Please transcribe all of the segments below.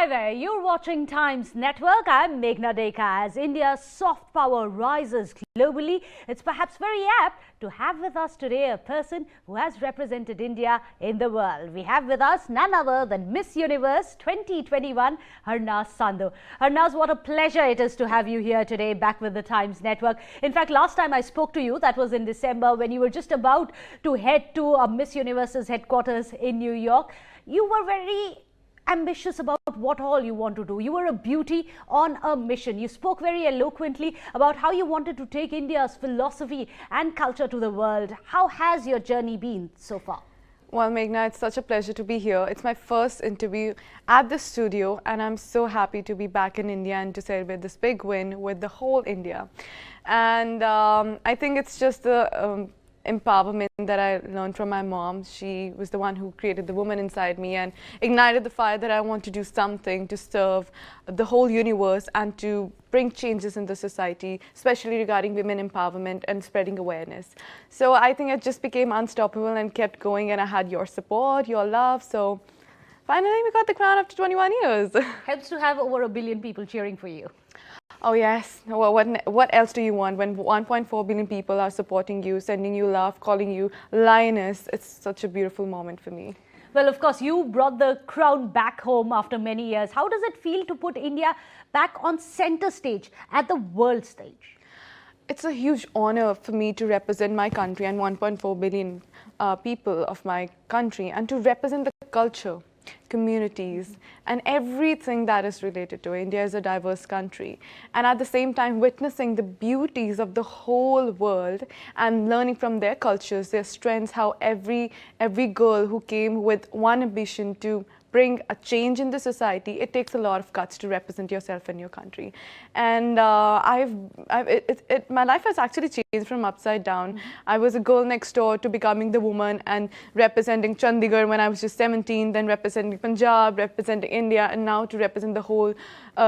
Hi there, you're watching Times Network. I'm Meghna Dekha. As India's soft power rises globally, it's perhaps very apt to have with us today a person who has represented India in the world. We have with us none other than Miss Universe 2021, Harnaaz Sandhu. Harnaaz, what a pleasure it is to have you here today, back with the Times Network. In fact, last time I spoke to you, that was in December, when you were just about to head to Miss Universe's headquarters in New York. You were very ambitious about what all you want to do. You were a beauty on a mission. You spoke very eloquently about how you wanted to take India's philosophy and culture to the world. How has your journey been so far? Well, Meghna, it's such a pleasure to be here. It's my first interview at the studio, and I'm so happy to be back in India and to celebrate this big win with the whole India. And I think it's just the empowerment that I learned from my mom. She was the one who created the woman inside me and ignited the fire that I want to do something to serve the whole universe and to bring changes in the society, especially regarding women empowerment and spreading awareness. So I think it just became unstoppable and kept going, and I had your support, your love. So finally we got the crown after 21 years. Helps to have over 1 billion people cheering for you. Oh yes, well, what else do you want when 1.4 billion people are supporting you, sending you love, calling you lioness? It's such a beautiful moment for me. Well, of course, you brought the crown back home after many years. How does it feel to put India back on center stage at the world stage? It's a huge honor for me to represent my country and 1.4 billion people of my country, and to represent the culture, communities, and everything that is related to it. India is a diverse country, and at the same time witnessing the beauties of the whole world and learning from their cultures, their strengths, how every girl who came with one ambition to bring a change in the society. It takes a lot of guts to represent yourself and your country. And my life has actually changed from upside down. I was a girl next door to becoming the woman and representing Chandigarh when I was just 17, then representing Punjab, representing India, and now to represent the whole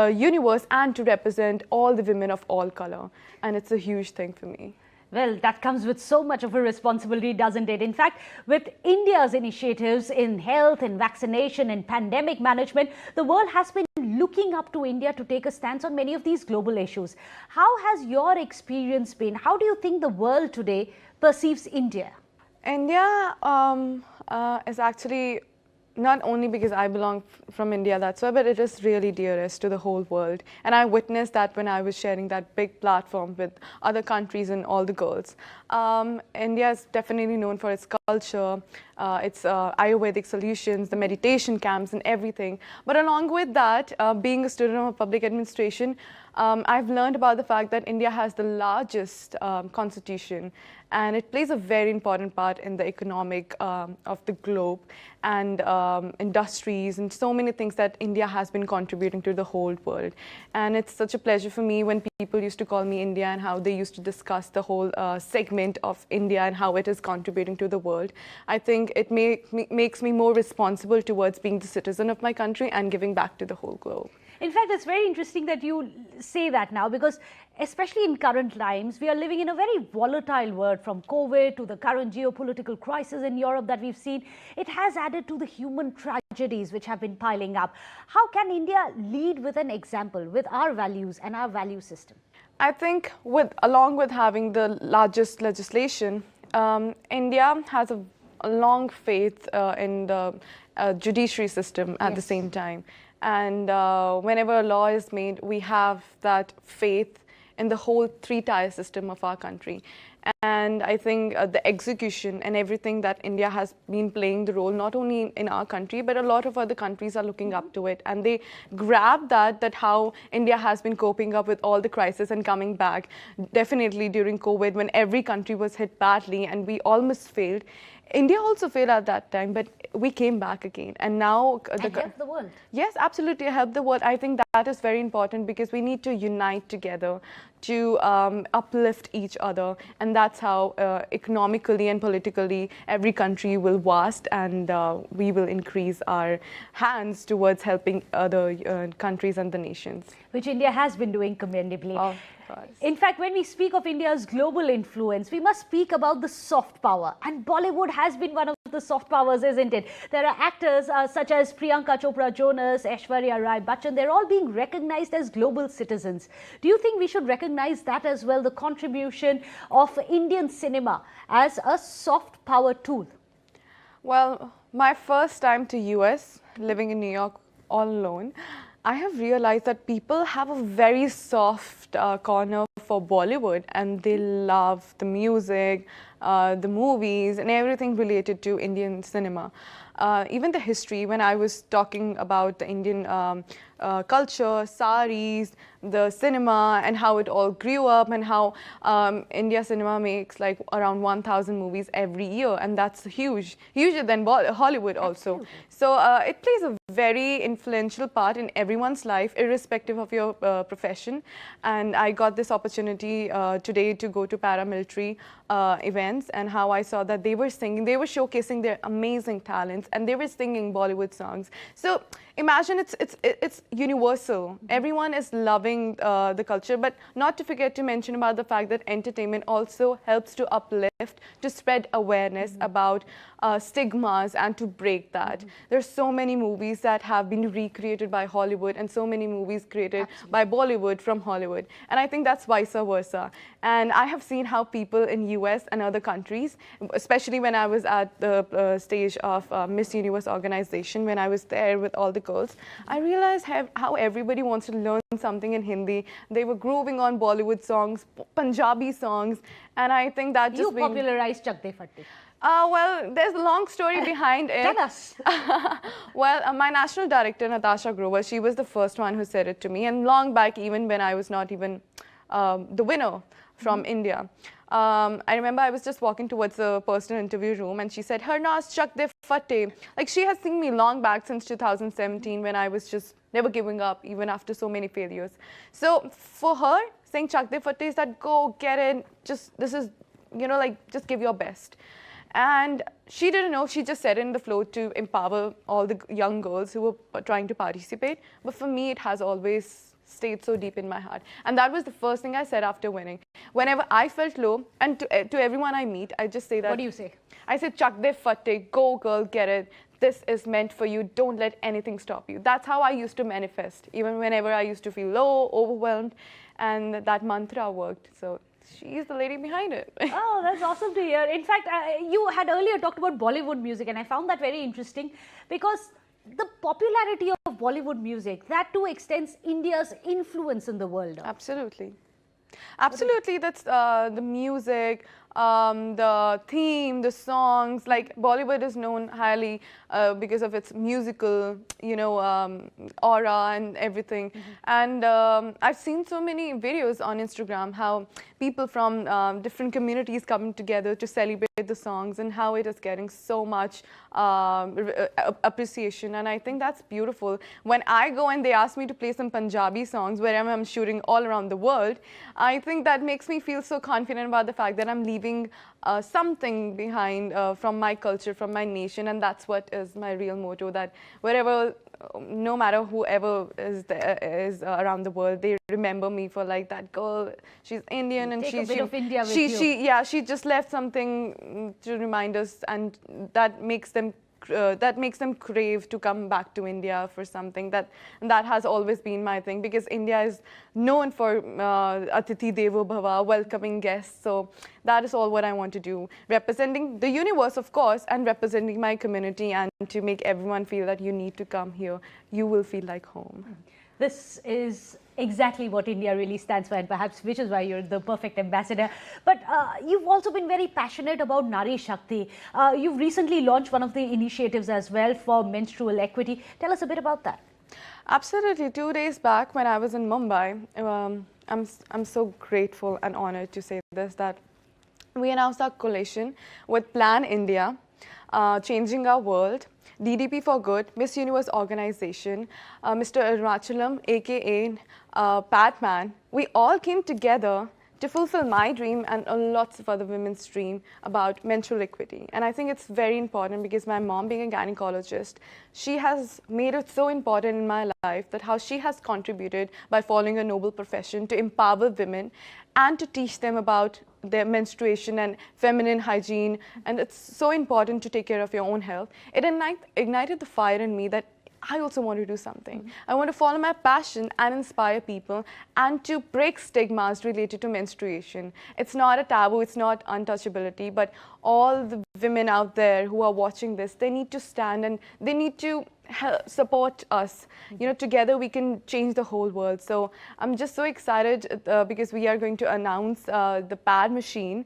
universe and to represent all the women of all color. And it's a huge thing for me. Well, that comes with so much of a responsibility, doesn't it? In fact, with India's initiatives in health, in vaccination, in pandemic management, the world has been looking up to India to take a stance on many of these global issues. How has your experience been? How do you think the world today perceives India? India is actually, not only because I belong from India, that's why, but it is really dearest to the whole world. And I witnessed that when I was sharing that big platform with other countries and all the girls. India is definitely known for its culture, its Ayurvedic solutions, the meditation camps and everything. But along with that, being a student of public administration, I've learned about the fact that India has the largest constitution, and it plays a very important part in the economic of the globe and industries and so many things that India has been contributing to the whole world. And it's such a pleasure for me when people used to call me India and how they used to discuss the whole segment of India and how it is contributing to the world. I think it makes me more responsible towards being the citizen of my country and giving back to the whole globe. In fact, it's very interesting that you say that now, because especially in current times, we are living in a very volatile world, from COVID to the current geopolitical crisis in Europe that we've seen. It has added to the human tragedies which have been piling up. How can India lead with an example, with our values and our value system? I think along with having the largest legislation, India has a long faith in the judiciary system at the same time. And whenever a law is made, we have that faith in the whole three-tier system of our country. And I think the execution and everything that India has been playing the role, not only in our country, but a lot of other countries are looking up to it. And they grab that how India has been coping up with all the crises and coming back. Definitely during COVID, when every country was hit badly and we almost failed. India also failed at that time, but we came back again. And now help the world. Yes, absolutely, help the world. I think that is very important, because we need to unite together to uplift each other. And that's how economically and politically every country will vast, and we will increase our hands towards helping other countries and the nations. Which India has been doing commendably. Of course. In fact, when we speak of India's global influence, we must speak about the soft power. And Bollywood has been one of the the soft powers, isn't it? There are actors such as Priyanka Chopra Jonas, Aishwarya Rai Bachchan. They're all being recognized as global citizens. Do you think we should recognize that as well, the contribution of Indian cinema as a soft power tool? Well, my first time to US, living in New York all alone, I have realized that people have a very soft corner for Bollywood, and they love the music, the movies and everything related to Indian cinema. Even the history, when I was talking about the Indian culture, saris, the cinema and how it all grew up, and how India cinema makes like around 1,000 movies every year, and that's huge, huger than Hollywood also. Absolutely. So it plays a very influential part in everyone's life, irrespective of your profession. And I got this opportunity today to go to paramilitary events, and how I saw that they were singing, they were showcasing their amazing talents, and they were singing Bollywood songs. So imagine it's universal. Everyone is loving the culture, but not to forget to mention about the fact that entertainment also helps to uplift, to spread awareness about stigmas and to break that. There's so many movies that have been recreated by Hollywood, and so many movies created by Bollywood from Hollywood. And I think that's vice versa. And I have seen how people in US and other countries, especially when I was at the stage of Miss Universe organization, when I was there with all the girls, I realized how everybody wants to learn something in Hindi. They were grooving on Bollywood songs, Punjabi songs, and I think that just... You popularized Chak De Fatte. Well, there's a long story behind it. Tell us. Well, my national director, Natasha Grover, she was the first one who said it to me, and long back, even when I was not even the winner from India. I remember I was just walking towards the personal interview room, and she said, Harnaaz, Chak De Fatte. Like, she has seen me long back since 2017, when I was just never giving up, even after so many failures. So for her, saying Chak De Fatte is that, go, get it, just, this is, you know, like, just give your best. And she didn't know, she just said it in the flow to empower all the young girls who were trying to participate. But for me, it has always stayed so deep in my heart. And that was the first thing I said after winning. Whenever I felt low, and to everyone I meet, I just say that. What do you say? I said, Chak De Fatte, go girl, get it. This is meant for you. Don't let anything stop you. That's how I used to manifest, even whenever I used to feel low, overwhelmed, and that mantra worked. So she's the lady behind it. Oh, that's awesome to hear. In fact, you had earlier talked about Bollywood music, and I found that very interesting, because the popularity of Bollywood music, that too extends India's influence in the world. Absolutely. Absolutely, that's the music, the theme, the songs. Like, Bollywood is known highly because of its musical, you know, aura and everything. And I've seen so many videos on Instagram how people from different communities come together to celebrate the songs, and how it is getting so much appreciation. And I think that's beautiful. When I go and they ask me to play some Punjabi songs wherever I'm shooting all around the world, I think that makes me feel so confident about the fact that I'm leaving something behind from my culture, from my nation, and that's what is my real motto, that wherever, no matter whoever is around the world, they remember me for like, that girl, she's Indian, and she just left something to remind us, and that makes them crave to come back to India for something. That has always been my thing, because India is known for Atithi Devo Bhava, welcoming guests. So that is all what I want to do, representing the universe, of course, and representing my community, and to make everyone feel that you need to come here. You will feel like home. This is exactly what India really stands for, and perhaps which is why you're the perfect ambassador. But you've also been very passionate about Nari Shakti. You've recently launched one of the initiatives as well for menstrual equity. Tell us a bit about that. Absolutely. 2 days back, when I was in Mumbai, I'm so grateful and honored to say this, that we announced our coalition with Plan India, Changing Our World, DDP for Good, Miss Universe organization, Mr. Arunachalam, aka Patman. We all came together to fulfill my dream and lots of other women's dream about menstrual equity. And I think it's very important, because my mom, being a gynecologist, she has made it so important in my life, that how she has contributed by following a noble profession to empower women and to teach them about their menstruation and feminine hygiene, and it's so important to take care of your own health. It ignited the fire in me that I also want to do something. I want to follow my passion and inspire people and to break stigmas related to menstruation. It's not a taboo, it's not untouchability, but all the women out there who are watching this, they need to stand and they need to support us. You know, together we can change the whole world. So I'm just so excited because we are going to announce the pad machine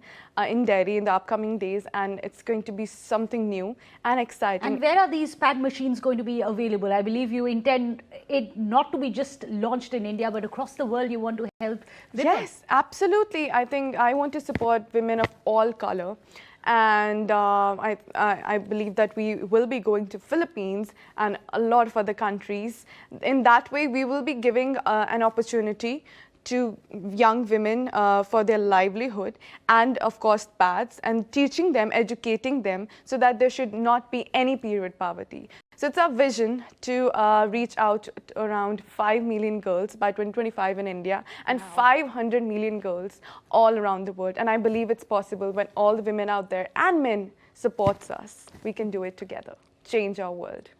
in Delhi in the upcoming days, and it's going to be something new and exciting. And where are these pad machines going to be available? I believe you intend it not to be just launched in India, but across the world you want to help women. Yes, absolutely. I think I want to support women of all color. And I believe that we will be going to Philippines and a lot of other countries. In that way, we will be giving an opportunity to young women for their livelihood and of course pads, and teaching them, educating them so that there should not be any period poverty. So it's our vision to reach out to around 5 million girls by 2025 in India, and 500 million girls all around the world. And I believe it's possible when all the women out there and men supports us. We can do it together, change our world.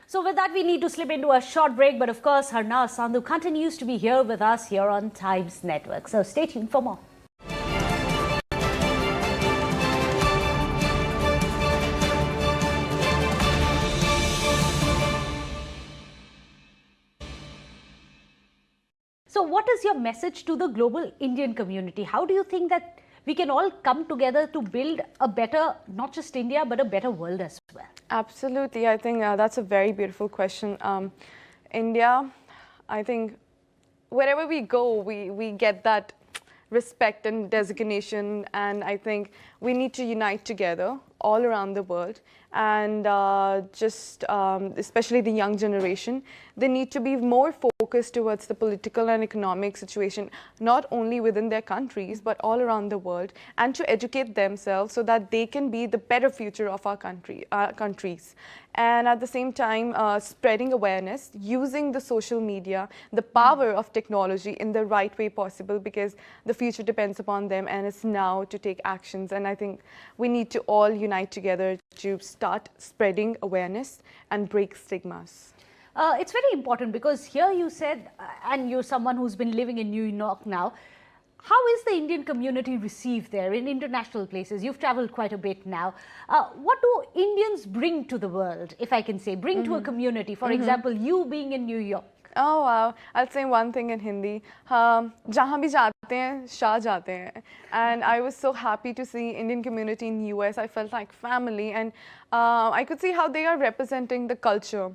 So with that, we need to slip into a short break. But of course, Harnaaz Sandhu continues to be here with us here on Times Network. So stay tuned for more. So what is your message to the global Indian community? How do you think that we can all come together to build a better, not just India, but a better world as well? Absolutely. I think that's a very beautiful question. India, I think wherever we go, we get that respect and designation, and I think we need to unite together all around the world, and especially the young generation, they need to be more focused towards the political and economic situation, not only within their countries, but all around the world, and to educate themselves so that they can be the better future of our countries. And at the same time, spreading awareness, using the social media, the power of technology in the right way possible, because the future depends upon them, and it's now to take actions. And I think we need to all unite together to start spreading awareness and break stigmas. It's very important because here you said, and you're someone who's been living in New York now, how is the Indian community received there in international places? You've traveled quite a bit now. What do Indians bring to the world, if I can say, bring to a community? For example, you being in New York. Oh wow, I'll say one thing in Hindi. Jahan bhi jaate hain, Shah jaate hain. And I was so happy to see Indian community in US. I felt like family, and I could see how they are representing the culture.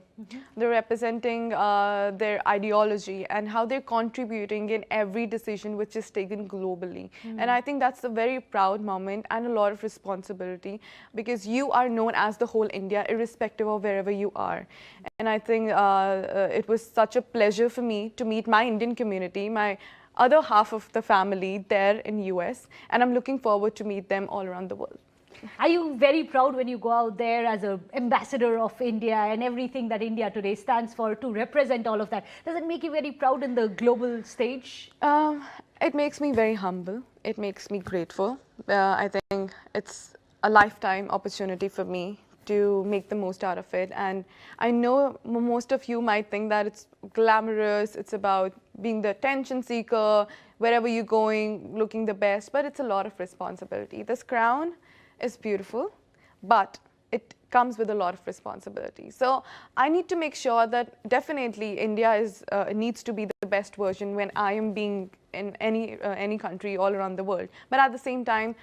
They're representing their ideology and how they're contributing in every decision which is taken globally. And I think that's a very proud moment and a lot of responsibility, because you are known as the whole India, irrespective of wherever you are. And I think it was such a pleasure for me to meet my Indian community, my other half of the family there in US, and I'm looking forward to meet them all around the world. Are you very proud when you go out there as an ambassador of India and everything that India today stands for, to represent all of that? Does it make you very proud in the global stage? It makes me very humble. It makes me grateful. I think it's a lifetime opportunity for me to make the most out of it. And I know most of you might think that it's glamorous, it's about being the attention seeker, wherever you're going, looking the best, but it's a lot of responsibility. This crown is beautiful, but it comes with a lot of responsibility. So I need to make sure that definitely India needs to be the best version when I am being in any country all around the world. But at the same time,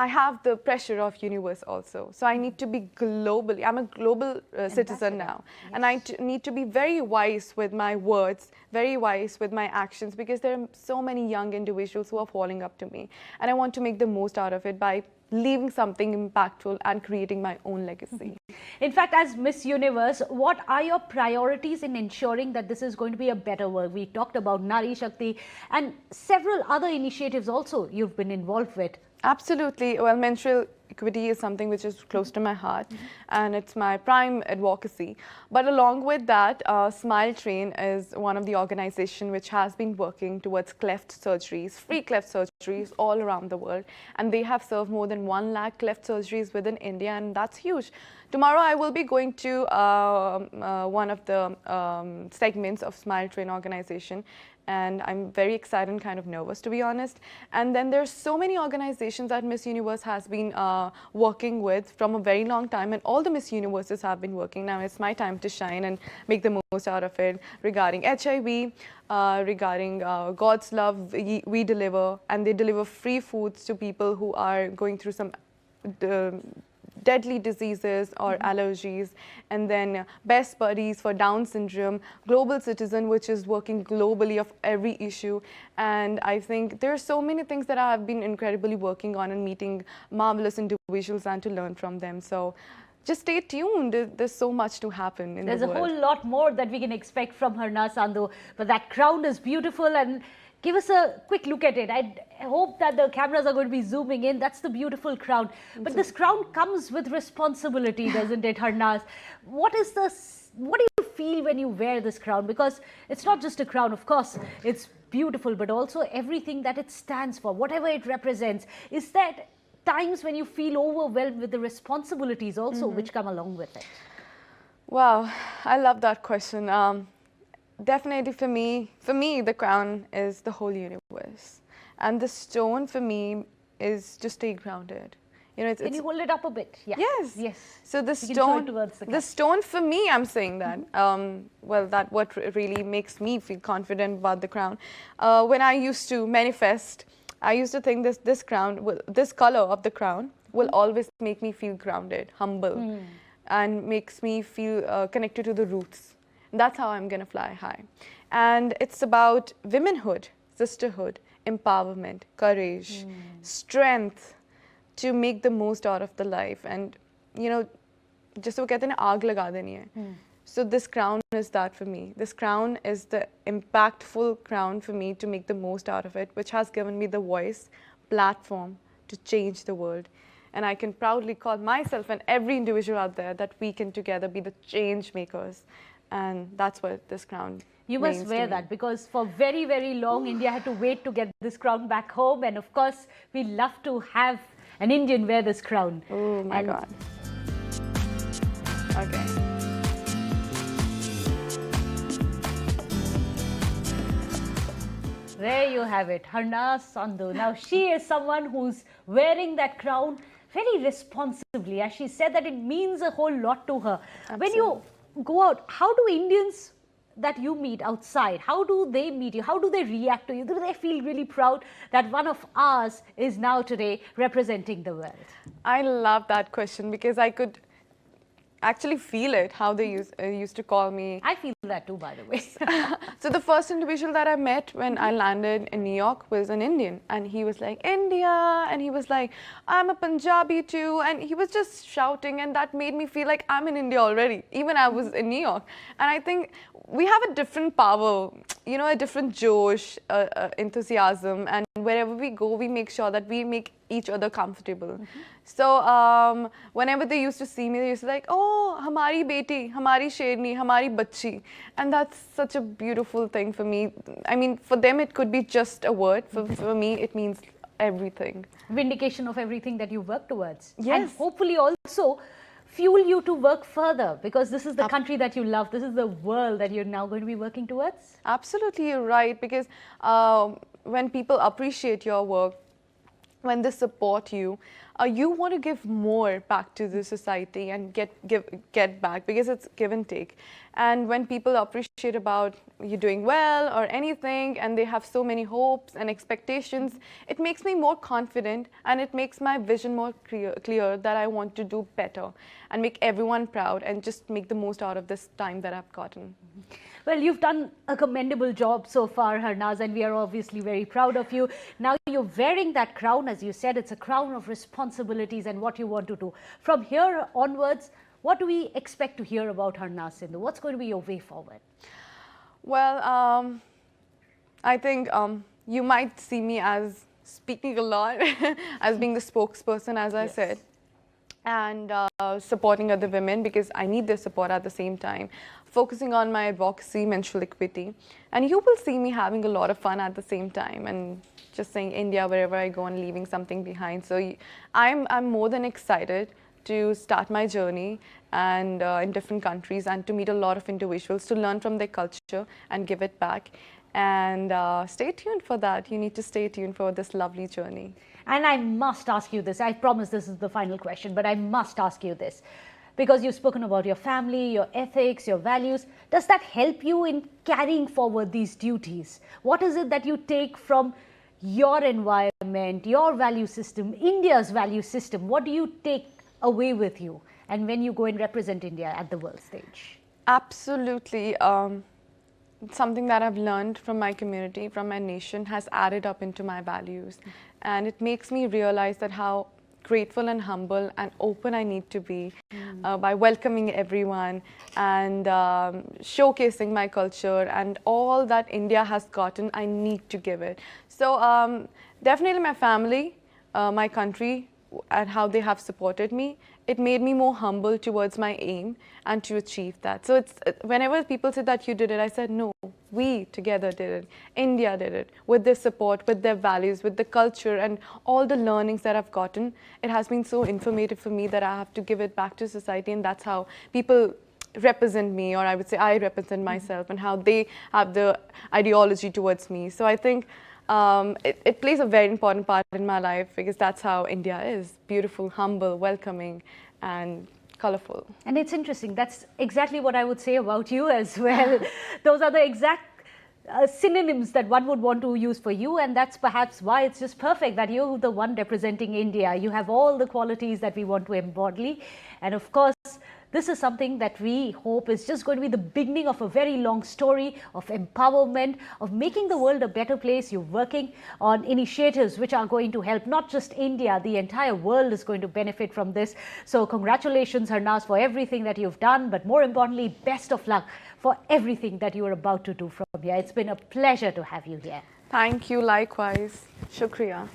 I have the pressure of universe also. So I need to be globally, I'm a global citizen now. Yes. And I need to be very wise with my words, very wise with my actions, because there are so many young individuals who are falling up to me. And I want to make the most out of it by leaving something impactful and creating my own legacy. In fact, as Miss Universe, what are your priorities in ensuring that this is going to be a better world? We talked about Nari Shakti and several other initiatives also you've been involved with. Absolutely. Well, menstrual equity is something which is close to my heart, and it's my prime advocacy. But along with that, Smile Train is one of the organizations which has been working towards cleft surgeries, free cleft surgery surgeries all around the world, and they have served more than 1 lakh cleft surgeries within India, and that's huge. Tomorrow I will be going to one of the segments of Smile Train organization, and I'm very excited and kind of nervous, to be honest. And then there's so many organizations that Miss Universe has been working with from a very long time, and all the Miss Universes have been working. Now it's my time to shine and make the most out of it regarding HIV, regarding God's love we deliver, and they deliver free foods to people who are going through some deadly diseases or allergies. And then Best Buddies for Down syndrome, Global Citizen, which is working globally of every issue. And I think there are so many things that I have been incredibly working on and meeting marvelous individuals and to learn from them. So just stay tuned. There's so much to happen in the world. There's a whole lot more that we can expect from Harnaaz Sandhu, but that crown is beautiful. And give us a quick look at it. I hope that the cameras are going to be zooming in. That's the beautiful crown. But this crown comes with responsibility, doesn't it, Harnaaz? What do you feel when you wear this crown? Because it's not just a crown, of course. It's beautiful, but also everything that it stands for, whatever it represents. Is that times when you feel overwhelmed with the responsibilities also which come along with it? Wow, I love that question. Definitely for me, the crown is the whole universe. And the stone for me is to stay grounded. You know, Can you hold it up a bit? Yeah. Yes. Yes. So the You can show it stone, towards the stone for me, I'm saying that. Well, that what really makes me feel confident about the crown. When I used to manifest, I used to think this crown, this color of the crown will always make me feel grounded, humble, and makes me feel connected to the roots. That's how I'm going to fly high. And it's about womanhood, sisterhood, empowerment, courage, strength to make the most out of the life. And, you know, just वो कहते हैं ना आग लगा देनी है. So this crown is that for me. This crown is the impactful crown for me to make the most out of it, which has given me the voice, platform to change the world. And I can proudly call myself and every individual out there that we can together be the change makers. And that's what this crown You must wear that, because for very, very long, India had to wait to get this crown back home. And of course, we love to have an Indian wear this crown. Oh my God. Okay. There you have it, Harnaaz Sandhu. Now, she is someone who's wearing that crown very responsibly. As she said, that it means a whole lot to her. Absolutely. When you go out, how do Indians that you meet outside, how do they meet you? How do they react to you? Do they feel really proud that one of ours is now today representing the world? I love that question because I could actually feel it, how they used to call me. I feel that too, by the way. So the first individual that I met when I landed in New York was an Indian, and he was like, India, and he was like, I'm a Punjabi too, and he was just shouting, and that made me feel like I'm in India already, even I was in New York. And I think we have a different power, you know, a different josh, enthusiasm, and wherever we go, we make sure that we make each other comfortable. So whenever they used to see me, they used to like, oh, hamari beti, hamari sherni, hamari bachchi. And that's such a beautiful thing for me. I mean, for them, it could be just a word. For me, it means everything. Vindication of everything that you work towards. Yes. And hopefully also fuel you to work further, because this is the country that you love. This is the world that you're now going to be working towards. Absolutely, you're right. Because when people appreciate your work, when they support you, you want to give more back to the society and get back, because it's give and take. And when people appreciate about you doing well or anything, and they have so many hopes and expectations, it makes me more confident, and it makes my vision more clear that I want to do better and make everyone proud and just make the most out of this time that I've gotten. Well, you've done a commendable job so far, Harnaaz, and we are obviously very proud of you. Now you're wearing that crown, as you said, it's a crown of responsibilities and what you want to do. From here onwards, what do we expect to hear about Harnaaz Sandhu? What's going to be your way forward? Well, I think you might see me as speaking a lot, as being the spokesperson, as I said. and supporting other women because I need their support at the same time, focusing on my advocacy, menstrual equity, and you will see me having a lot of fun at the same time and just saying India wherever I go and leaving something behind. So I'm more than excited to start my journey and in different countries and to meet a lot of individuals, to learn from their culture and give it back. And stay tuned for that. You need to stay tuned for this lovely journey. And I must ask you this. I promise this is the final question, but I must ask you this. Because you've spoken about your family, your ethics, your values. Does that help you in carrying forward these duties? What is it that you take from your environment, your value system, India's value system? What do you take away with you? And when you go and represent India at the world stage? Absolutely. Something that I've learned from my community, from my nation, has added up into my values. And it makes me realize that how grateful and humble and open I need to be by welcoming everyone and showcasing my culture and all that India has gotten, I need to give it. So definitely my family, my country, and how they have supported me, it made me more humble towards my aim and to achieve that. So it's whenever people say that you did it, I said no, we together did it. India did it with their support, with their values, with the culture and all the learnings that I've gotten. It has been so informative for me that I have to give it back to society, and that's how people represent me, or I would say I represent myself, and how they have the ideology towards me. So I think it plays a very important part in my life because that's how India is: beautiful, humble, welcoming, and colorful. And it's interesting. That's exactly what I would say about you as well. Those are the exact synonyms that one would want to use for you, and that's perhaps why it's just perfect that you're the one representing India. You have all the qualities that we want to embody, and of course, this is something that we hope is just going to be the beginning of a very long story of empowerment, of making the world a better place. You're working on initiatives which are going to help not just India, the entire world is going to benefit from this. So congratulations, Harnaaz, for everything that you've done, but more importantly, best of luck for everything that you are about to do from here. It's been a pleasure to have you here. Thank you, likewise. Shukriya.